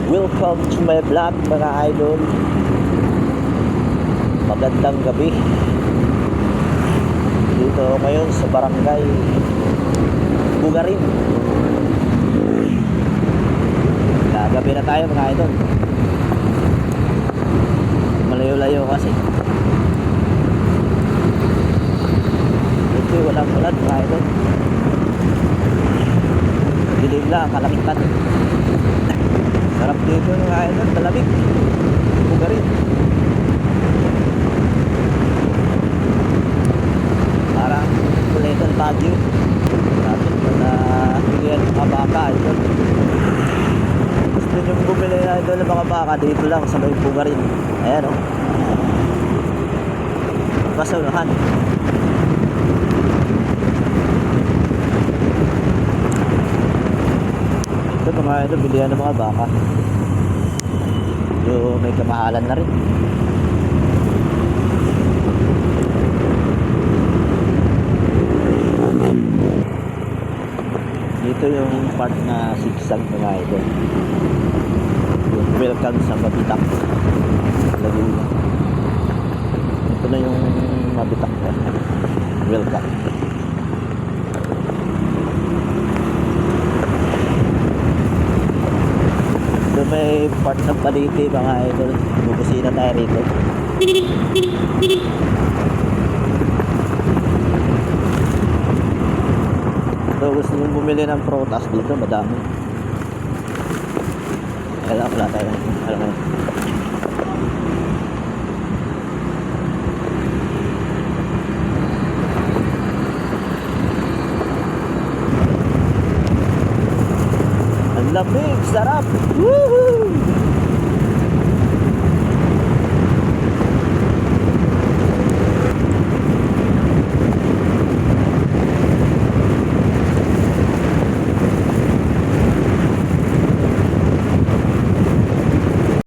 Welcome to my vlog mga idol. Magandang gabi. Dito ngayon sa barangay Bugarin. Gagabi na tayo mga idol. Malayo-layo kasi. Ito walang ulan mga idol. Dilim lang kalangitan. Sarap dito mga idol, malamig. Bugarin. Parang Little Baguio. Sabi na pilihan ng mga baka idol. Gusto nyo bumili na idol ng mga baka dito lang sa may Bugarin. Ayan o. Basunahan. Ito mga idol, bilihan ng mga baka. So may kamahalan na rin. Dito yung part na sigsag mga idol. Yung welcome sa Mabitak Laguna. Ito na yung Mabitak na welcome. So may part ng Paliti mga idol. Bubusina tayo rito. So gusto nyo bumili ng prutas dito, madami. Kailangan pala tayo. Alam mo. Ang lamig, sarap. Woohoo!